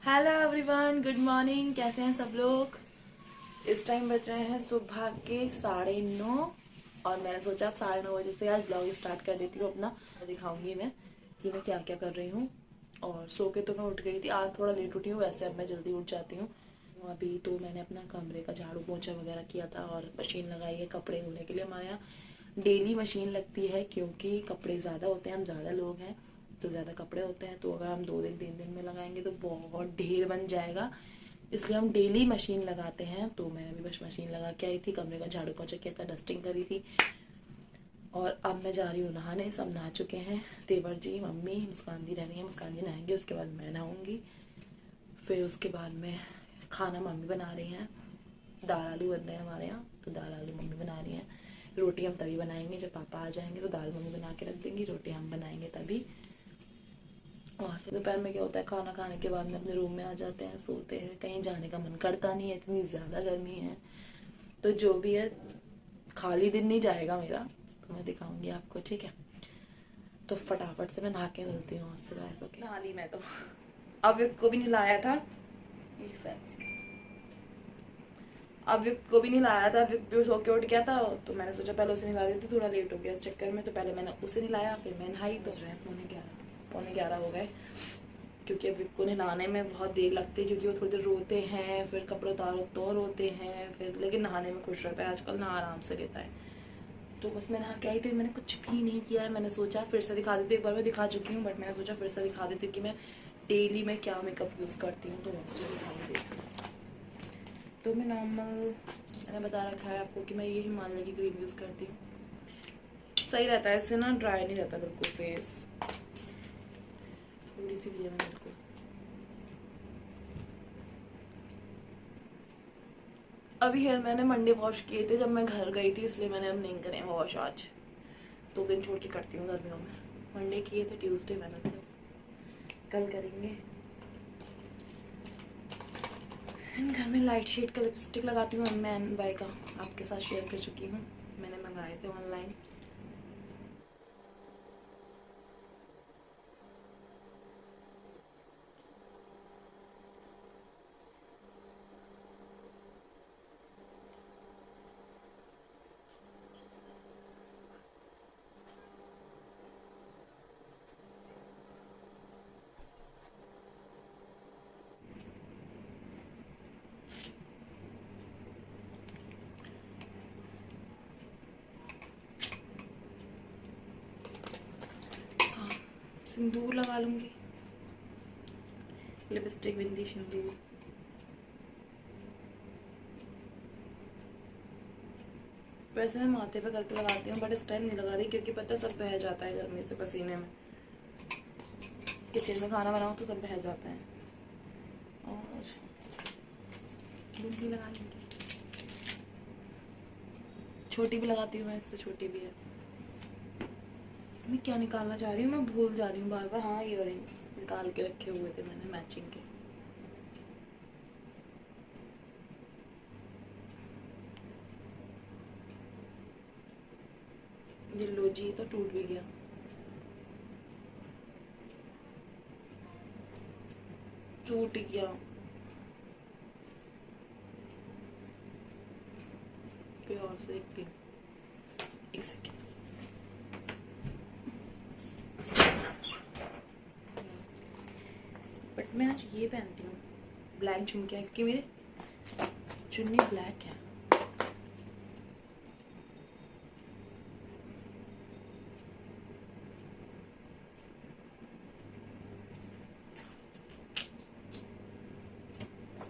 Hello everyone, good morning. कैसे हैं सब लोग। इस टाइम बज रहे हैं सुबह के 9:30 और मैंने सोचा अब 9:30 से आज ब्लॉग स्टार्ट कर देती हूँ अपना। दिखाऊंगी मैं कि मैं क्या क्या कर रही हूँ। और सो के तो मैं उठ गई थी, आज थोड़ा लेट उठी हूँ, वैसे अब मैं जल्दी उठ जाती हूँ। अभी तो मैंने अपना कमरे का झाड़ू पोंछा वगैरह किया था और मशीन लगाई है कपड़े धोने के लिए। हमारे यहाँ डेली मशीन लगती है क्योंकि कपड़े ज़्यादा होते हैं, हम ज़्यादा लोग हैं तो ज़्यादा कपड़े होते हैं। तो अगर हम 2 दिन 3 दिन में लगाएंगे तो बहुत ढेर बन जाएगा, इसलिए हम डेली मशीन लगाते हैं। तो मैंने भी बस मशीन लगा के आई थी, कमरे का झाड़ू पोंछा किया था, डस्टिंग करी थी और अब मैं जा रही हूँ नहाने। सब नहा चुके हैं, देवर जी, मम्मी, मुस्कान दी रह रही है। मुस्कान दी नहाएंगे, उसके बाद मैं नहाऊंगी। फिर उसके बाद में खाना मम्मी बना रही हैं, दाल आलू बन रहे हैं हमारे यहाँ, तो दाल आलू मम्मी बना रही हैं। रोटी हम तभी बनाएंगे जब पापा आ जाएंगे, तो दाल मम्मी बना के रख देंगी, रोटी हम बनाएंगे तभी। और फिर दोपहर में क्या होता है, खाना खाने के बाद में अपने रूम में आ जाते हैं, सोते हैं। कहीं जाने का मन करता नहीं है, इतनी ज़्यादा गर्मी है। तो जो भी है, खाली दिन नहीं जाएगा मेरा, तो मैं दिखाऊंगी आपको, ठीक है। तो फटाफट से मैं नहा के मिलती हूँ आपसे गाइस। ओके, नहा ली मैं तो। अब विक को भी नहलाया था, एक सेकंड। अब विक को भी नहलाया था, विक भी सो के उठ गया था, तो मैंने सोचा पहले उसे नहला देती, थोड़ा लेट हो गया इस चक्कर में। तो पहले मैंने उसे नहलाया, फिर मैं नहाई। तो पौने 11 हो गए, क्योंकि अब विक को नहलाने में बहुत देर लगती है, क्योंकि वो थोड़ी देर रोते हैं, फिर कपड़े उतारो तो रोते हैं, फिर लेकिन नहाने में खुश रहता है आजकल ना, आराम से लेता है। तो बस मैं नहा के आई थी, मैंने कुछ भी नहीं किया है। मैंने सोचा फिर से दिखा देती, एक बार मैं दिखा चुकी हूँ, बट मैंने सोचा फिर से दिखा देती कि मैं डेली में क्या मेकअप यूज़ करती हूँ, तो मैं सोचा दिखा देती। तो मैं नॉर्मल, मैंने बता रखा है आपको कि मैं ये हिमालय की क्रीम यूज़ करती हूँ, सही रहता है इससे ना, ड्राई नहीं रहता बिल्कुल फेस। थोड़ी सी लिया मैंने बिल्कुल। अभी हेयर मैंने मंडे वॉश किए थे जब मैं घर गई थी, इसलिए मैंने अब नहीं करे वॉश आज। 2 दिन छोड़ के करती हूँ गर्मियों में। मंडे किए थे, ट्यूसडे मैंने थे, कल करेंगे। घर में लाइट शेड का लिपस्टिक लगाती हूँ, मैं बाय का आपके साथ शेयर कर चुकी हूँ, मैंने मंगाए थे ऑनलाइन। हाँ, सिंदूर लगा लूँगी, लिपस्टिक, बिंदी, सिंदूर। वैसे मैं माथे पे करके लगाती हूँ, बट इस टाइम नहीं लगा रही, क्योंकि पता सब बह जाता है गर्मी से पसीने में। किचन में खाना बनाओ तो सब बह जाता है। और बिंदी लगा लूँगी, छोटी भी लगाती हूँ मैं, इससे छोटी भी है। मैं क्या निकालना चाह रही हूँ, मैं भूल जा रही हूँ बार बार। हाँ, इयररिंग्स निकाल के रखे हुए थे मैंने मैचिंग के। ये लो जी, तो टूट भी गया। टूट गया। कोई और से देखती हूँ, एक सेकेंड। बट मैं आज ये पहनती हूँ, ब्लैक झुमके, क्योंकि मेरे चुन्नी ब्लैक है।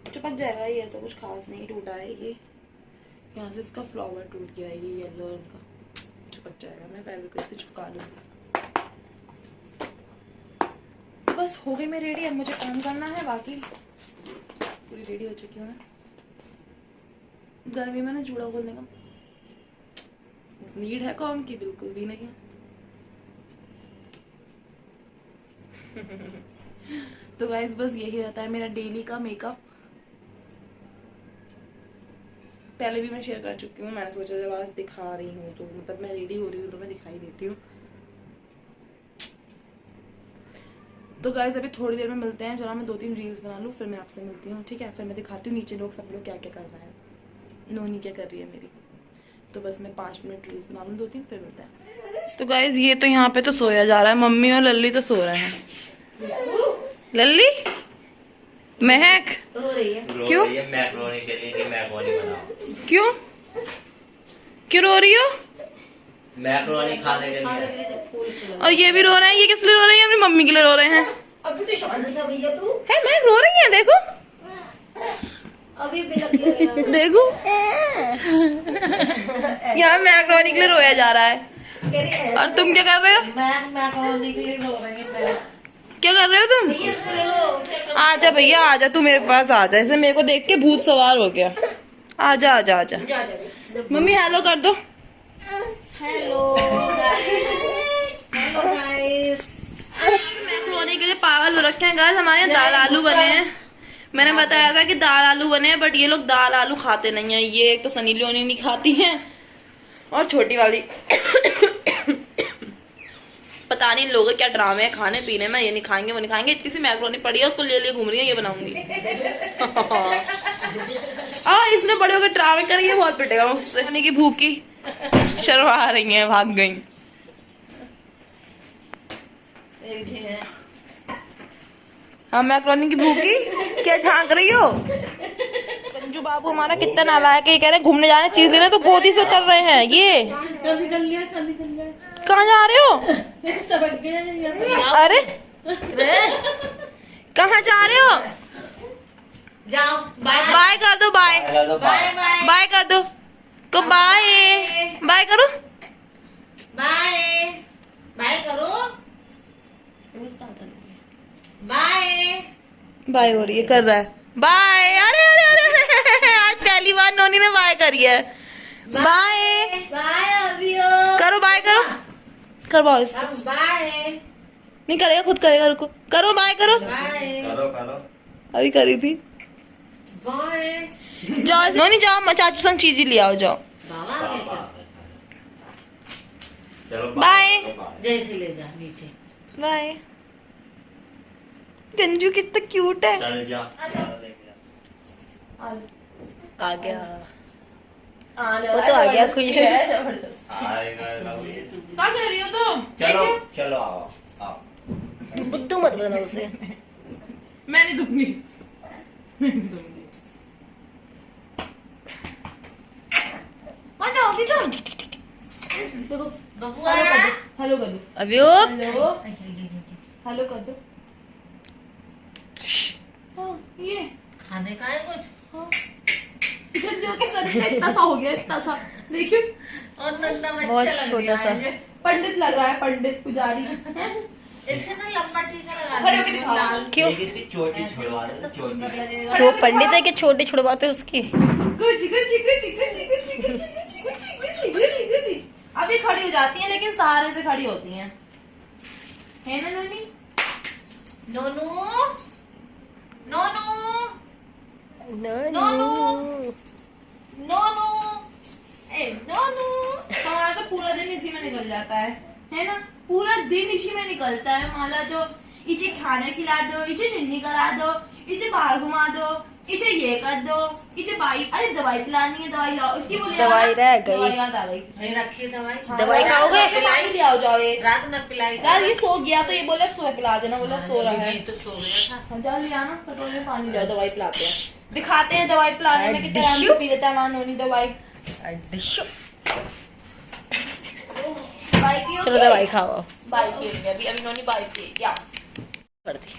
चिपक जाएगा ये, ऐसा कुछ खास नहीं टूटा है ये। यहाँ से इसका फ्लावर टूट गया है, ये येलो रंग का, चिपक जाएगा। मैं फेविक्विक से चिपका लूँगी। तो बस हो गई मैं रेडी, अब मुझे काम करना है, बाकी पूरी रेडी हो चुकी हूँ मैं। गर्मी में ना जूड़ा खोलने का नीड है काम की, बिल्कुल भी नहीं है। तो गाइस बस यही रहता है मेरा डेली का मेकअप। पहले भी मैं शेयर कर चुकी हूँ, मैंने सोचा जब आज दिखा रही हूँ तो मतलब मैं रेडी हो रही हूँ तो मैं दिखाई देती हूँ। तो गाइस अभी थोड़ी देर में मिलते हैं। चलो मैं 2-3 रील्स बना लूँ, फिर मैं आपसे मिलती हूँ, ठीक है? फिर मैं दिखाती हूँ नीचे लोग सब लोग क्या क्या कर रहे हैं। नोनी क्या कर रही है मेरी। तो बस मैं 5 मिनट रील्स बना लूँ 2-3, फिर मिलते हैं। तो गाइस ये तो यहाँ पे तो सोया जा रहा है, मम्मी और लल्ली तो सो रहे हैं। लल्ली, महक रो रही है। क्यों? मैक्रोनी के लिए कि मैक्रोनी बनाओ। क्यों क्यों रो रही हो? मैक्रोनी खाने के लिए। और ये भी रो रहे हैं, ये किस लिए रो रहे हैं? अपनी मम्मी के लिए रो रहे हैं। अभी तो शांत था भैया तू। है मैं रो रही है, देखो अभी भी लग देखो यहाँ मैक्रोनी के लिए रोया जा रहा है। और तुम क्या कर रहे हो? मैक्रोनी के लिए रो रही है। क्या कर रहे हो तुम? आजा भैया आजा, तू मेरे पास आजा। ऐसे मेरे को देख के भूत सवार हो गया। आजा आजा आजा। मम्मी हेलो कर दो। Hello guys. मैक्रोनी के लिए पागल हो रखे हैं गाइस। हमारे यहाँ दाल आलू बने हैं। मैंने बताया था कि दाल आलू बने हैं, बट ये लोग दाल आलू खाते नहीं है। ये एक तो सनी लियोनी नहीं खाती है, और छोटी वाली पता नहीं इन लोगों के क्या ड्रामे है खाने पीने में। ये नहीं खाएंगे वो नहीं खाएंगे। इतनी सी मैक्रोनी पड़ी है, उसको ले ले घूम रही है, ये बनाऊंगी। और इसने बड़े होकर ड्रामे कर, ये बहुत पिटेगा मुझसे। खाने की भूखी शर्मा रही है, भाग गई। हाँ मैक्रोनी की भूखी क्या झांक रही हो? संजू बाबू हमारा कितना नालायक है। ये कह रहे हैं घूमने जाने चीज लेना, तो गोदी से कर रहे हैं। ये कर लिया। कहाँ जा रहे हो? सबक गया। अरे कहाँ जा रहे हो? जाओ बाय कर दो, बाय बाय बाय बाय कर दो को, बाय बाय करो, बाय बाय करो, बाय बाय हो रही है, कर रहा है बाय। अरे अरे अरे आज पहली बार नोनी ने बाय करी है। बाय बाय अभियो करो, बाय करो, करवाओ इससे। बाय नहीं करेगा, खुद करेगा, रुको करो, बाय करो। बाय करो अभी करी थी। बाय जाओ नोनी जाओ, चाचू संग चीज ही ले आओ, जाओ चलो बाय। जैसे ले जा नीचे। बाय। गंजू कितना क्यूट है। चल जा आ गया, वो तो आ गया खुश है। आएगा क्या कर रही हो तुम? चलो चलो आओ बुद्धू मत बना उसे। मैं नहीं दूंगी, मैं नहीं दूंगी। कौन होगी तुम? देखो बबुआ हेलो कर दो, अभियो हेलो हेलो कर दो। हाँ, ये खाने का है कुछ। गंजू के सर पे इतना सा हो गया, इतना सा देखियो। और नन्ना बहुत बच्चा लग छोटा रहा सा है। पंडित लग रहा है, पंडित पुजारी। इसके ना लंबा टीका लगा खड़े होके दे, दिखाओ। लाल। क्यों? इसकी चोटी छुड़वा दे, कितना चोटी सुंदर लगेगा। जो पंडित है कि छोटी छुड़वाते उसकी। Guzzi Guzzi Guzzi Guzzi Guzzi Guzzi Guzzi Guzzi Guzzi Guzzi. अब ये खड़ी हो जाती हैं, लेकिन सहारे से खड़ी होती हैं, है ना नोनी? नोनू नोनू नोनू नोनू ए नोनू। हमारा तो पूरा दिन इसी में निकल जाता है ना? पूरा दिन इसी में निकलता है हमारा। तो इसे खाना खिला दो, इसे निन्नी करा दो, इसे बाहर घुमा दो, इसे ये कर दो, इसे अरे दवाई पिलानी है, दवाई लाओ। इसकी बोली दवाई रह गई। दवाई याद आ गई। नहीं रखी दवाई। हाँ, दवाई रात खाओगे? को पानी ले आओ, जाओ ये। रात में पिलाई। यार ये सो गया, तो ये बोले सो पिला देना, बोला सो रहा है। यही तो सो गया था। हाँ, जाओ ले आना कटोरे में पानी ले आओ, दवाई पिलाते हैं। दिखाते हैं दवाई पिलाने में कितना आराम से पी लेता है हमारा नोनी दवाई। दवाई पियो। चलो दवाई खाओ। बाइक पिएंगे अभी, अभी नोनी बाइक पिए क्या? कर दी।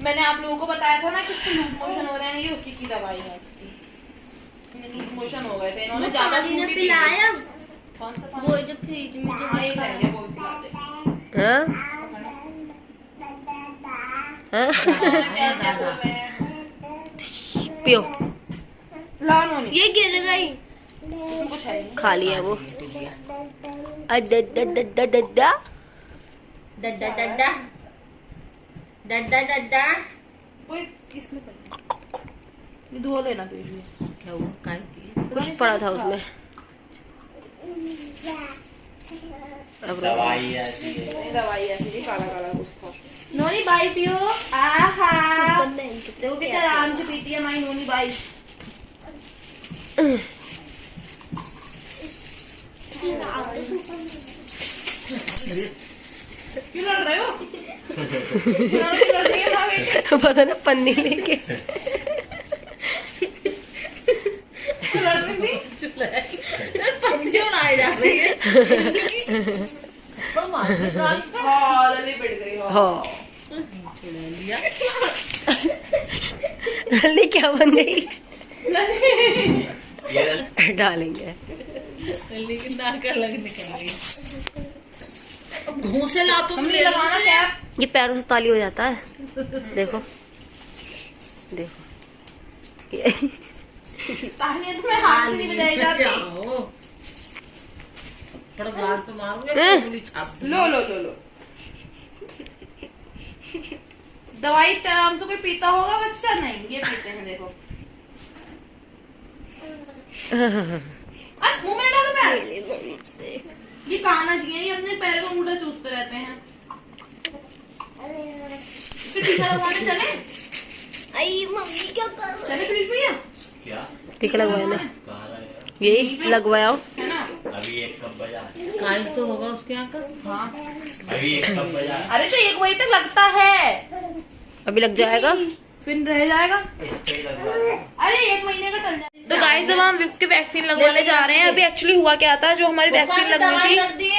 मैंने आप लोगों को बताया था ना कि इसको लूज मोशन हो रहे हैं, ये उसी की दवाई है इसकी। लूज मोशन हो गए थे, इन्होंने ज्यादा फ्रूटी पी लिया। कौन सा पानी? वो जो फ्रिज में जो हाँ, एक रह गया, वो भी पिला दे। हाँ? हाँ? क्या क्या बोल रहे हैं? पियो। ला नोनी, ये गिर गई। कुछ है नहीं। खा लिया वो। दद्दा दद्दा दद्दा दद्दा। ओए, इसमें कर। ये धो लेना पेट में। क्या हुआ? काय की? कुछ पड़ा था उसमें। अब दवाई ऐसी है। नहीं, दवाई ऐसी थी, काला काला कुछ था। नोनी बाई पियो। आहा देखो कितना आराम से पीती है हमारी नोनी बाई। क्यों लड़ रहे हो? क्यों लड़ रही है माँ बेटी? पता ना पन्नी लेके क्यों लड़ रही थी? पंखे उड़ाए जा रही है। हाँ लली पिट गई हो। हाँ लल्ली क्या बन गई? ये डालेंगे। लेकिन नाक अलग निकल रही है। घूसे ला तुम हमने ले लो लगाना कैप। ये पैरों से ताली हो जाता है। देखो देखो ये तालियां तुम्हें हाथ से नहीं बजाई जाती। जाओ थोड़ा गाल पे मारूंगे गोली छाप दूंगी। लो लो लो लो। दवाई आराम से कोई पीता होगा बच्चा? नहीं ये पीते हैं देखो। अरे मुंह में डालो पैर। ये काना जी है, ये अपने पैर को अंगूठा चूसते रहते हैं। इसको टीका लगवाने चले? आई मम्मी क्या कर रही चले पीयूष भैया? क्या टीका लगवाया ना, कहाँ रहेगा? यही लगवाया हो। है ना? अभी 1 कप बजा। काल तो होगा उसके यहाँ का। हाँ। अभी 1 कप बजा। अरे तो 1 बजे तक लगता है, अभी लग जाएगा। फिर रह जाएगा। इस पे लगवा दो। अरे 1 महीने का टल जाएगा। तो गाइस जब हम विक की वैक्सीन लगवाने जा रहे हैं, अभी एक्चुअली हुआ क्या था, जो हमारी वैक्सीन लगनी थी,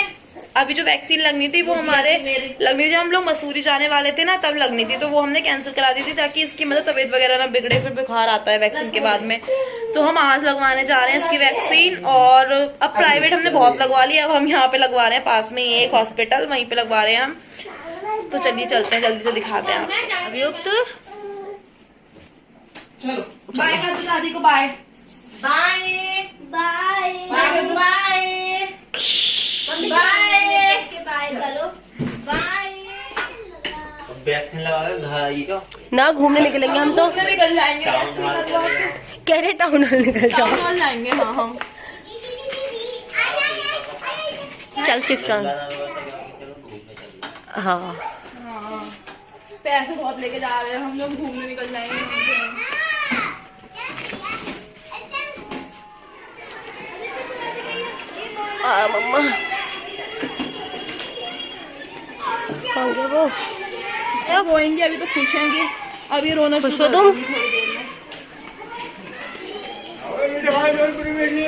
अभी जो वैक्सीन लगनी थी वो हमारे लगनी थी, जब हम लोग मसूरी जाने वाले थे ना तब लगनी थी, तो वो हमने कैंसिल करा दी थी ताकि इसकी मतलब तबीयत वगैरह ना बिगड़े, फिर बुखार आता है वैक्सीन के बाद में। तो हम आज लगवाने जा रहे हैं इसकी वैक्सीन। और अब प्राइवेट हमने बहुत लगवा ली, अब हम यहाँ पे लगवा रहे हैं, पास में ही एक हॉस्पिटल, वहीं पे लगवा रहे हैं हम। तो चलिए चलते हैं, जल्दी से दिखाते हैं आप। अभियुक्त चलो बाय कर दो दादी को। Bye bye bye bye bye bye bye करो बाय। वैक्सीन लगा के घर आई तो ना घूमने निकलेंगे हम तो। निकल जाएंगे, टाउन हॉल चले कह रहे टाउन हॉल निकल जाओ। टाउन हॉल जाएंगे। हाँ हम चल चुप चल। चलो घूमने चलते। हाँ पैसे बहुत लेके जा रहे हैं हम लोग, घूमने निकल जाएंगे। मम्मा कहाँ गए वो? अब रोएंगे, अभी तो खुश हैं। अभी रोना खुश शुरू हो कर तुम? देंगे थोड़ी देर में।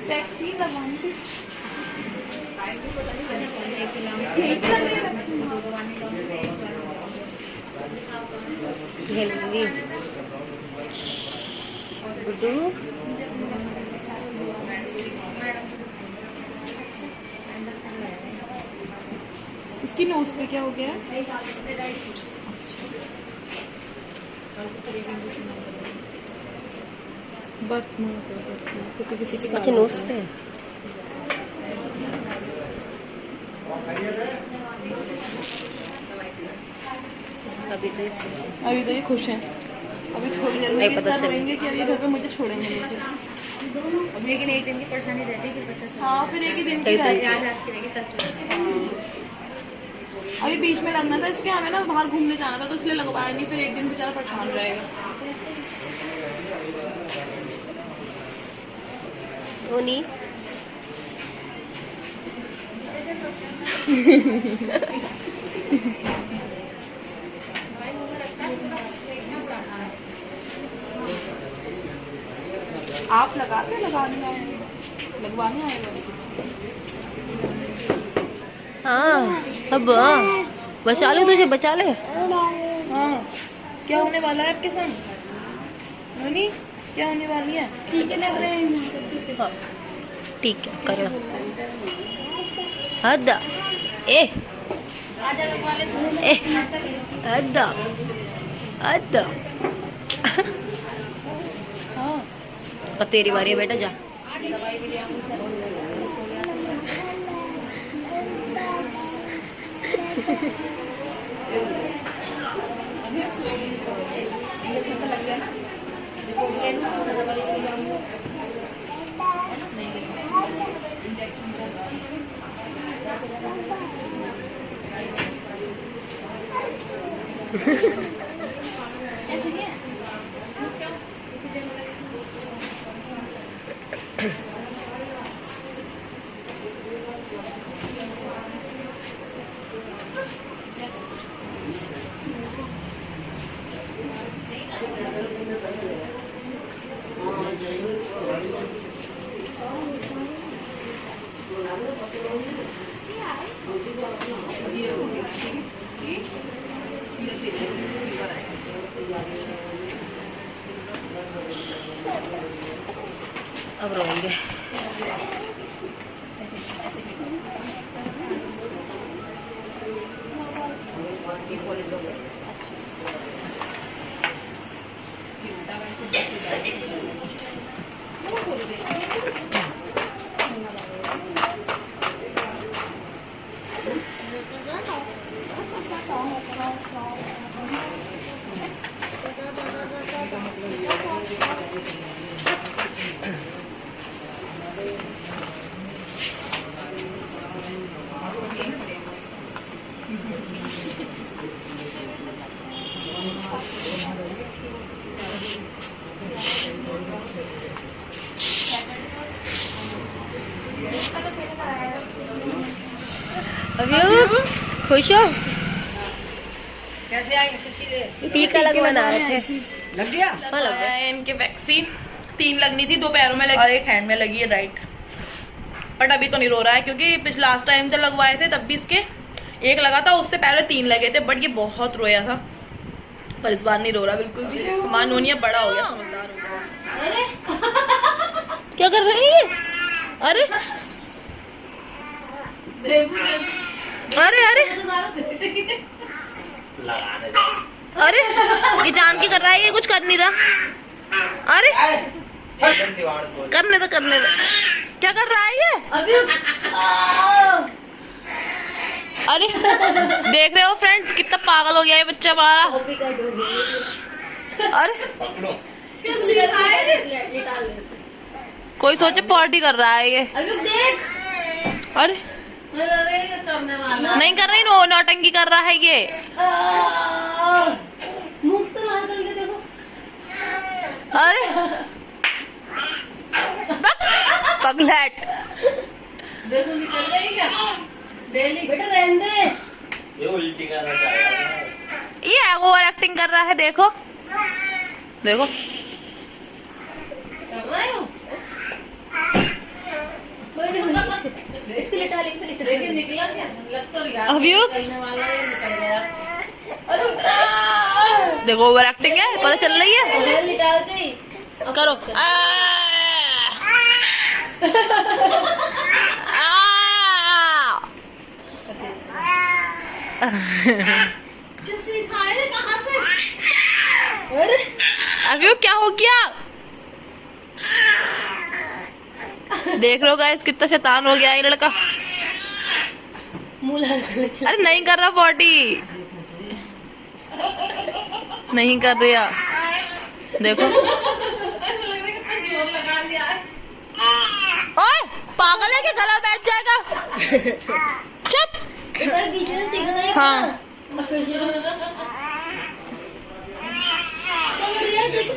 वैक्सीन लगवानी थी। हेल्दी गुड्डू इसकी नोज पे क्या हो गया? किसी किसी की अच्छा नोज पे अभी तो ये खुश हैं। अभी थोड़ी देर में नहीं पता इतना चलेगा। रोएंगे कि अभी घर पे मुझे छोड़ेंगे नहीं फिर। लेकिन एक दिन की परेशानी रहती है फिर बच्चा हाँ फिर एक ही दिन की एक दिन रहती है। आज आज की रहेगी कल चलेगी। अभी बीच में लगना था इसके, हमें ना बाहर घूमने जाना था तो इसलिए लगवाया नहीं, फिर एक दिन बेचारा परेशान रहेगा। ओनी आप लगाते लगाने आए, लगवाने आए हो? हाँ अब बचा ले, तुझे बचा ले। हाँ क्या होने वाला है आपके संग? नोनी क्या होने वाली है? ठीक है लग रहे हैं। हाँ ठीक है कर लो। हद ए ए हद हद। हाँ और तेरी बारी है बेटा, जा। अब रोएंगे। अभी खुश हो? कैसे आई? किसकी लिए? टीका लगवाना रहे थे। लग गया? हाँ लग गया। इनके वैक्सीन 3 लगनी थी, 2 पैरों में लगी और 1 हैंड में लगी है राइट। बट अभी तो नहीं रो रहा है क्योंकि पिछले लास्ट टाइम जब लगवाए थे तब भी इसके 1 लगा था, उससे पहले 3 लगे थे। बट ये बहुत रोया था, पर इस बार नहीं रो रहा बिल्कुल भी। हमारा नोनिया बड़ा हो गया, समझदार हो गया। क्या कर रही है? अरे अरे अरे लगाने अरे ये जान के कर रहा है, ये कुछ कर नहीं रहा। अरे करने दो करने दो। क्या कर रहा है ये? अरे देख रहे हो फ्रेंड्स, कितना पागल हो गया है बच्चा हमारा। अरे पकड़ो। कोई सोचे पार्टी कर रहा है ये। अरे करने वाला नहीं कर रही, नौटंकी कर रहा है ये। अरे पगलैट। देखो निकल गई क्या? डेली बेटा ये उल्टी करना चाह रहा है। ये ओवर एक्टिंग कर रहा है, देखो देखो। कर रहे हो? लेकिन निकला क्या? लग तो रहा अभियुक्त निकलने वाला है, निकल गया। देखो ओवर एक्टिंग है, पता चल रही है। करो सिखाए कहाँ से? अभी क्या हो गया? देख रहे हो गाइस, कितना शैतान हो गया ये लड़का। अरे नहीं कर रहा 40, नहीं कर रहा। देखो जोर लगा लिया है। ओए पागल है कि गला बैठ जाएगा। चुप। हाँ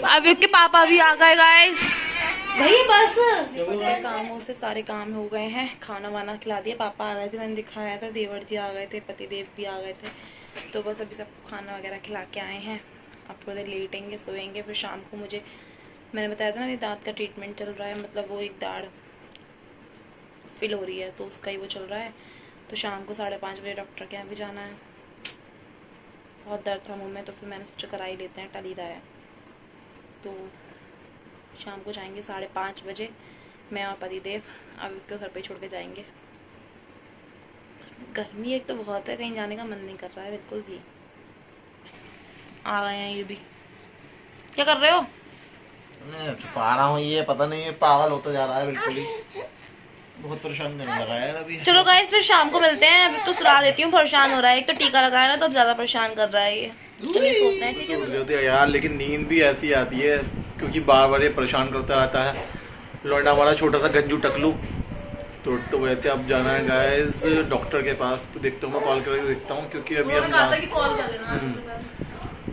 अब इसके पापा भी आ गए गाइस। कामों से सारे काम हो गए हैं, खाना वाना खिला दिया। पापा आ गए थे, मैंने दिखाया था, देवर जी आ गए थे, पतिदेव भी आ गए थे। तो बस अभी सबको खाना वगैरह खिला के आए हैं। अब थोड़ी देर लेटेंगे, सोएंगे, फिर शाम को मैंने बताया था ना मेरे दांत का ट्रीटमेंट चल रहा है, मतलब वो एक दाढ़ फिल हो रही है तो उसका ही वो चल रहा है। तो शाम को 5:30 बजे डॉक्टर के यहाँ भी जाना है। बहुत दर्द था मुँह में, तो फिर मैंने सोचा करा ही लेते हैं, टल ही रहा है। तो शाम को जाएंगे 5:30 बजे, मैं और पतिदेव। अब इसको घर पे छोड़ के जाएंगे। गर्मी एक तो बहुत है, कहीं जाने का मन नहीं कर रहा है बिल्कुल भी। आ गए हैं ये भी। क्या कर रहे हो? मैं छुपा रहा हूँ, ये पता नहीं, ये पागल होता जा रहा है बिल्कुल ही। बहुत परेशान करने लगा यार अभी। चलो गाइस फिर शाम को मिलते हैं। अभी तो सुला देती हूँ, परेशान हो रहा है। एक तो टीका लगाया ना तो अब ज्यादा परेशान कर रहा है ये। चलिए सोते हैं, ठीक है। सो गए थे यार, लेकिन नींद भी ऐसी आती है क्योंकि बार बार ये परेशान करता रहता है लौंडा हमारा छोटा सा गंजू टकलू। तो गए थे, अब जाना है गाइस डॉक्टर के पास। तो देखता हूँ, मैं कॉल करके देखता हूँ क्योंकि अभी हम कॉल कर लेना।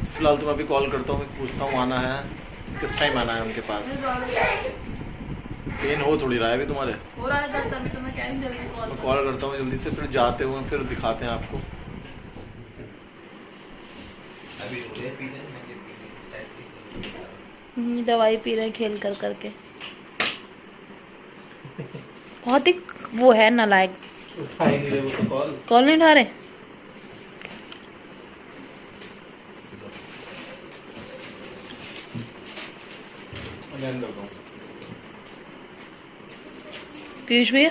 फिलहाल तो मैं अभी कॉल करता हूँ, पूछता हूँ आना है किस टाइम आना है उनके पास। पेन हो थोड़ी रहा है अभी तुम्हारे? हो रहा है दर्द, तभी तो मैं कह रही हूँ जल्दी मैं कॉल करता हूँ जल्दी से, फिर जाते हुए फिर दिखाते हैं आपको। दवाई पी रहे हैं खेल कर करके। बहुत ही वो है नालायक। उठा ही नहीं रहे वो तो कॉल। कॉल नहीं उठा रहे। पीयूष भैया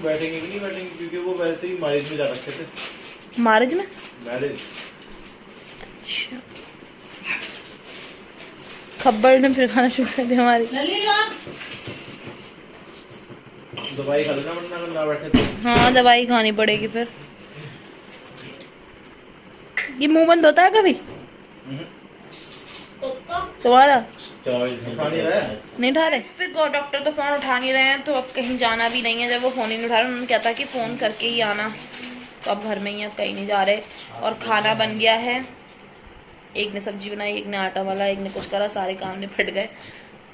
बैठेंगे कि नहीं बैठेंगे, क्योंकि वो वैसे ही मैरिज में जा रखे थे। मैरिज में? मैरिज अच्छा, खब्बर ने फिर खाना शुरू कर दिया हमारी। दवाई खा लेना वरना अगर ना बैठे तो। हाँ दवाई खानी पड़ेगी फिर। ये मुंह बंद होता है कभी तुम्हारा? नहीं उठा रहे। फिर डॉक्टर तो फोन उठा नहीं रहे हैं, तो अब कहीं जाना भी नहीं है। जब वो फोन ही नहीं उठा रहे, उन्होंने क्या था कि फोन करके ही आना, तो अब घर में ही, अब कहीं नहीं जा रहे। और खाना बन गया है, एक ने सब्जी बनाई, एक ने आटा वाला, एक ने कुछ करा, सारे काम निपट गए।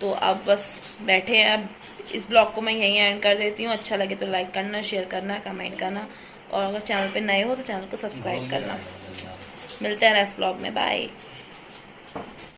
तो अब बस बैठे हैं। अब इस ब्लॉग को मैं यहीं एंड कर देती हूँ। अच्छा लगे तो लाइक करना, शेयर करना, कमेंट करना, और अगर चैनल पे नए हो तो चैनल को सब्सक्राइब करना। मिलते हैं नेक्स्ट ब्लॉग में, बाय।